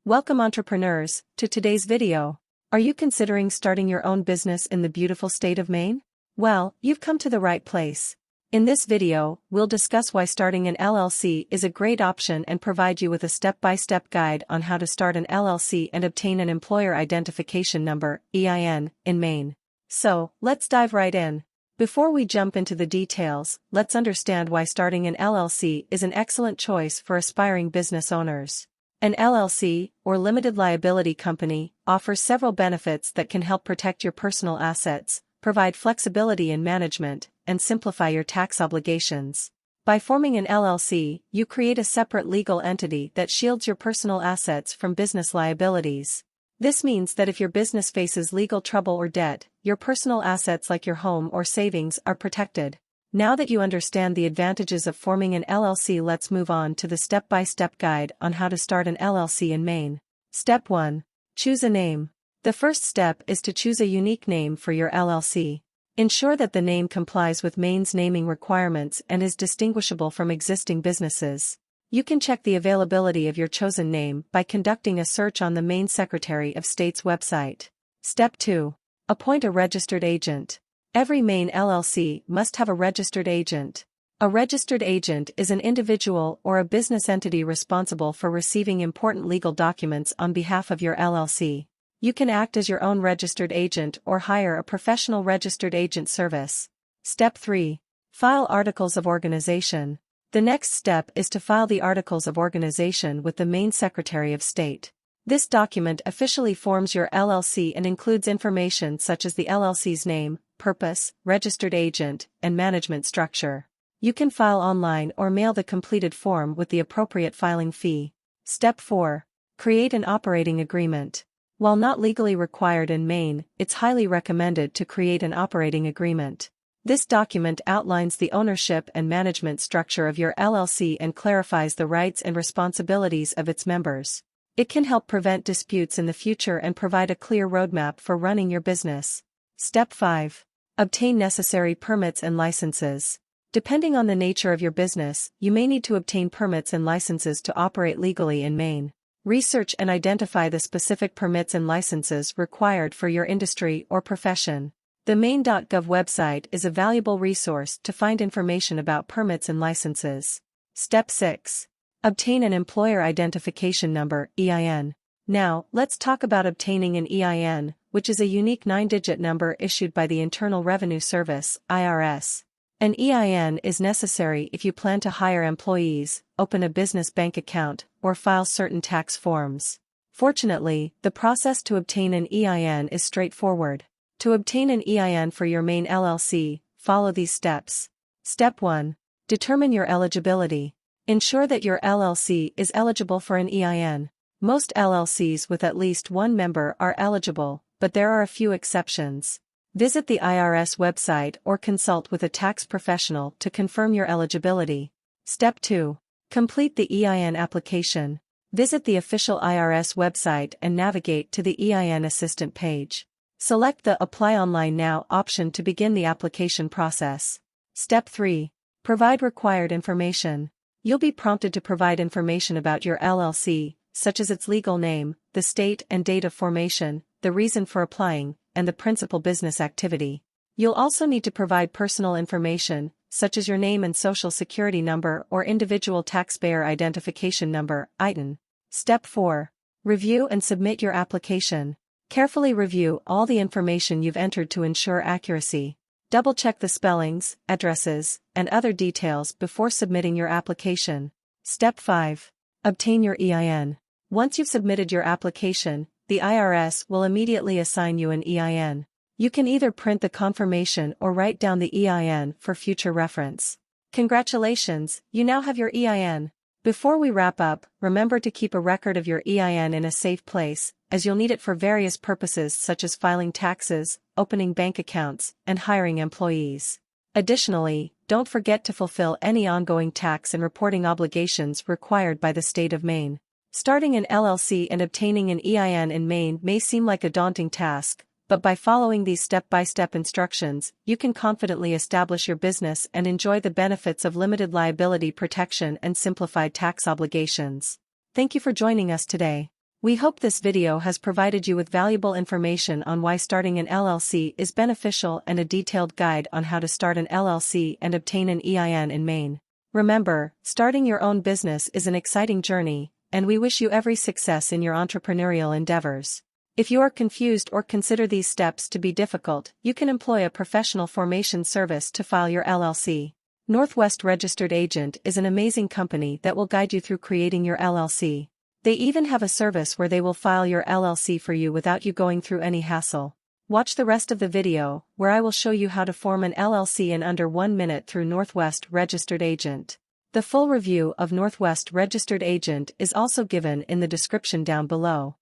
Welcome entrepreneurs to today's video. Are you considering starting your own business in the beautiful state of Maine? Well, you've come to the right place. In this video, we'll discuss why starting an LLC is a great option and provide you with a step-by-step guide on how to start an LLC and obtain an Employer Identification Number, EIN, in Maine. So, let's dive right in. Before we jump into the details, let's understand why starting an LLC is an excellent choice for aspiring business owners. An LLC, or limited liability company, offers several benefits that can help protect your personal assets, provide flexibility in management, and simplify your tax obligations. By forming an LLC, you create a separate legal entity that shields your personal assets from business liabilities. This means that if your business faces legal trouble or debt, your personal assets like your home or savings are protected. Now that you understand the advantages of forming an LLC, let's move on to the step-by-step guide on how to start an LLC in Maine. Step 1. Choose a name. The first step is to choose a unique name for your LLC. Ensure that the name complies with Maine's naming requirements and is distinguishable from existing businesses. You can check the availability of your chosen name by conducting a search on the Maine Secretary of State's website. Step 2. Appoint a registered agent. Every Maine LLC must have a registered agent. A registered agent is an individual or a business entity responsible for receiving important legal documents on behalf of your LLC. You can act as your own registered agent or hire a professional registered agent service. Step 3. File Articles of Organization. The next step is to file the Articles of Organization with the Maine Secretary of State. This document officially forms your LLC and includes information such as the LLC's name, purpose, registered agent, and management structure. You can file online or mail the completed form with the appropriate filing fee. Step 4. Create an operating agreement. While not legally required in Maine, it's highly recommended to create an operating agreement. This document outlines the ownership and management structure of your LLC and clarifies the rights and responsibilities of its members. It can help prevent disputes in the future and provide a clear roadmap for running your business. Step 5. Obtain necessary permits and licenses. Depending on the nature of your business, you may need to obtain permits and licenses to operate legally in Maine. Research and identify the specific permits and licenses required for your industry or profession. The Maine.gov website is a valuable resource to find information about permits and licenses. Step 6. Obtain an Employer Identification Number, EIN. Now, let's talk about obtaining an EIN, which is a unique 9-digit number issued by the Internal Revenue Service, IRS. An EIN is necessary if you plan to hire employees, open a business bank account, or file certain tax forms. Fortunately, the process to obtain an EIN is straightforward. To obtain an EIN for your Maine LLC, follow these steps. Step 1. Determine your eligibility. Ensure that your LLC is eligible for an EIN. Most LLCs with at least one member are eligible, but there are a few exceptions. Visit the IRS website or consult with a tax professional to confirm your eligibility. Step 2. Complete the EIN application. Visit the official IRS website and navigate to the EIN Assistant page. Select the Apply Online Now option to begin the application process. Step 3. Provide required information. You'll be prompted to provide information about your LLC, such as its legal name, the state and date of formation, the reason for applying, and the principal business activity. You'll also need to provide personal information, such as your name and social security number or individual taxpayer identification number, ITIN. Step 4. Review and submit your application. Carefully review all the information you've entered to ensure accuracy. Double-check the spellings, addresses, and other details before submitting your application. Step 5. Obtain your EIN. Once you've submitted your application, the IRS will immediately assign you an EIN. You can either print the confirmation or write down the EIN for future reference. Congratulations, you now have your EIN. Before we wrap up, remember to keep a record of your EIN in a safe place, as you'll need it for various purposes such as filing taxes, opening bank accounts, and hiring employees. Additionally, don't forget to fulfill any ongoing tax and reporting obligations required by the state of Maine. Starting an LLC and obtaining an EIN in Maine may seem like a daunting task, but by following these step-by-step instructions, you can confidently establish your business and enjoy the benefits of limited liability protection and simplified tax obligations. Thank you for joining us today. We hope this video has provided you with valuable information on why starting an LLC is beneficial and a detailed guide on how to start an LLC and obtain an EIN in Maine. Remember, starting your own business is an exciting journey, and we wish you every success in your entrepreneurial endeavors. If you are confused or consider these steps to be difficult, you can employ a professional formation service to file your LLC. Northwest Registered Agent is an amazing company that will guide you through creating your LLC. They even have a service where they will file your LLC for you without you going through any hassle. Watch the rest of the video, where I will show you how to form an LLC in under 1 minute through Northwest Registered Agent. The full review of Northwest Registered Agent is also given in the description down below.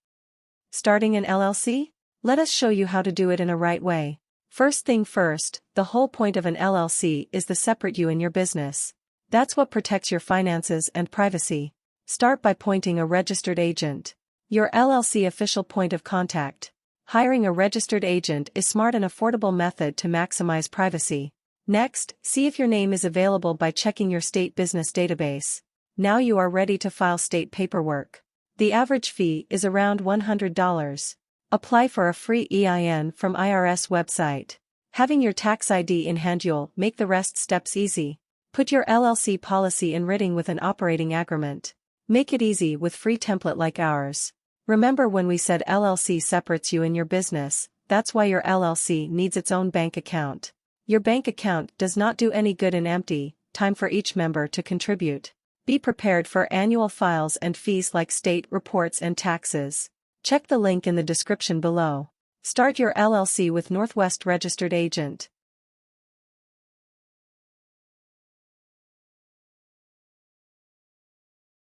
Starting an LLC? Let us show you how to do it in a right way. First thing first, the whole point of an LLC is to separate you and your business. That's what protects your finances and privacy. Start by appointing a registered agent. Your LLC official point of contact. Hiring a registered agent is a smart and affordable method to maximize privacy. Next, see if your name is available by checking your state business database. Now you are ready to file state paperwork. The average fee is around $100. Apply for a free EIN from IRS website. Having your tax ID in hand you'll make the rest steps easy. Put your LLC policy in writing with an operating agreement. Make it easy with free template like ours. Remember when we said LLC separates you and your business, that's why your LLC needs its own bank account. Your bank account does not do any good in empty, time for each member to contribute. Be prepared for annual files and fees like state reports and taxes. Check the link in the description below. Start your LLC with Northwest Registered Agent.